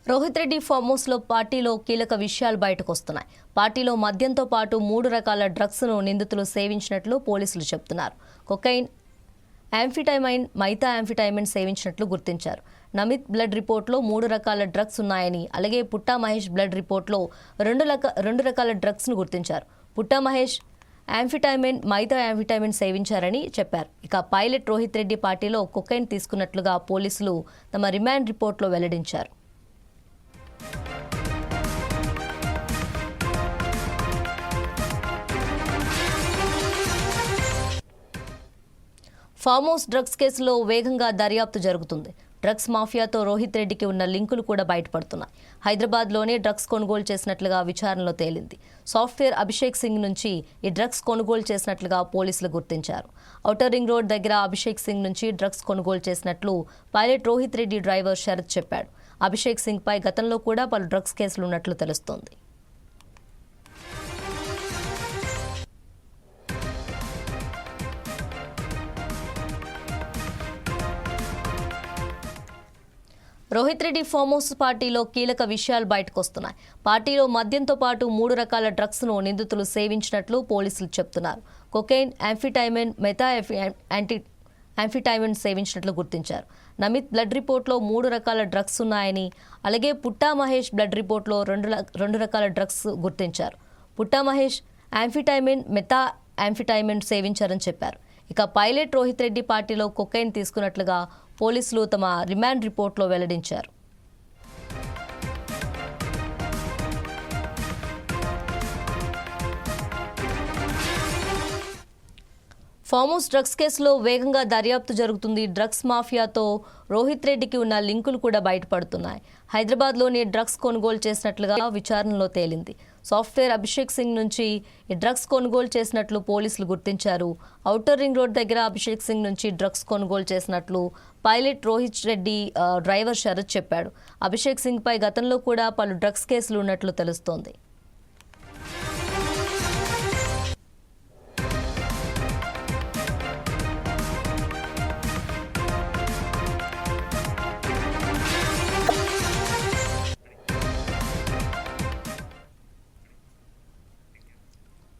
Rohit Reddy form హౌస్లో పార్టీలో కీలక విషయాలు బయటకు వస్తున్నాయి. పార్టీలో మద్యంతో పాటు 3 రకాల డ్రగ్స్ను నిందితులు సేవించినట్లు పోలీసులు చెబుతున్నారు. కొకైన్, యాంఫిటైమైన్, మైథా యాంఫిటైమైన్ సేవించినట్లు గుర్తించారు. నమిత్ బ్లడ్ రిపోర్ట్లో 3 రకాల డ్రగ్స్ ఉన్నాయని, అలాగే పుట్టా మహేష్ బ్లడ్ రిపోర్ట్లో 2 రకాల డ్రగ్స్ను గుర్తించారు. పుట్టా మహేష్ యాంఫిటైమైన్, మైథా యాంఫిటైమైన్ సేవించారని చెప్పారు. ఇక పైలట్ రోహిత్ రెడ్డి పార్టీలో కొకైన్ తీసుకున్నట్లుగా పోలీసులు తమ రిమాండ్ రిపోర్ట్లో వెల్లడించారు. ఫామ్ హౌస్ డ్రగ్స్ కేసులో వేగంగా దర్యాప్తు జరుగుతుంది. డ్రగ్స్ మాఫియాతో రోహిత్ రెడ్డికి ఉన్న లింకులు కూడా బయటపడుతున్నాయి. హైదరాబాద్లోనే డ్రగ్స్ కొనుగోలు చేసినట్లుగా విచారణలో తేలింది. సాఫ్ట్వేర్ అభిషేక్ సింగ్ నుంచి ఈ డ్రగ్స్ కొనుగోలు చేసినట్లుగా పోలీసులు గుర్తించారు. ఔటర్ రింగ్ రోడ్ దగ్గర అభిషేక్ సింగ్ నుంచి డ్రగ్స్ కొనుగోలు చేసినట్లు పైలట్ రోహిత్ రెడ్డి డ్రైవర్ శరత్ చెప్పాడు. అభిషేక్ సింగ్ పై గతంలో కూడా పలు డ్రగ్స్ కేసులు ఉన్నట్లు తెలుస్తోంది. రోహిత్ రెడ్డి ఫామ్ హౌస్ పార్టీలో కీలక విషయాలు బయటకు వస్తున్నాయి. పార్టీలో మద్యంతో పాటు 3 రకాల డ్రగ్స్ను నిందితులు సేవించినట్లు పోలీసులు చెబుతున్నారు. కొకైన్, యాంఫిటైమైన్, మెథా యాంఫిటైమైన్ సేవించినట్లు గుర్తించారు. నమిత్ బ్లడ్ రిపోర్ట్లో 3 రకాల డ్రగ్స్ ఉన్నాయని, అలాగే పుట్టా మహేష్ బ్లడ్ రిపోర్ట్లో 2 రకాల డ్రగ్స్ గుర్తించారు. పుట్టా మహేష్ యాంఫిటైమైన్, మెథా యాంఫిటైమైన్ సేవించారని చెప్పారు. ఇక పైలట్ రోహిత్ రెడ్డి పార్టీలో కొకైన్ తీసుకున్నట్లుగా పోలీసులు తమ రిమాండ్ రిపోర్ట్లో వెల్లడించారు. ఫామ్ హౌస్ డ్రగ్స్ కేసులో వేగంగా దర్యాప్తు జరుగుతుంది. డ్రగ్స్ మాఫియాతో రోహిత్ రెడ్డికి ఉన్న లింకులు కూడా బయటపడుతున్నాయి. హైదరాబాద్లోని డ్రగ్స్ కొనుగోలు చేసినట్లుగా విచారణలో తేలింది. సాఫ్ట్వేర్ అభిషేక్ సింగ్ నుంచి ఈ డ్రగ్స్ కొనుగోలు చేసినట్లు పోలీసులు గుర్తించారు. ఔటర్ రింగ్ రోడ్ దగ్గర అభిషేక్ సింగ్ నుంచి డ్రగ్స్ కొనుగోలు చేసినట్లు పైలట్ రోహిత్ రెడ్డి డ్రైవర్ శరత్ చెప్పాడు. అభిషేక్ సింగ్ పై గతంలో కూడా పలు డ్రగ్స్ కేసులు ఉన్నట్లు తెలుస్తోంది.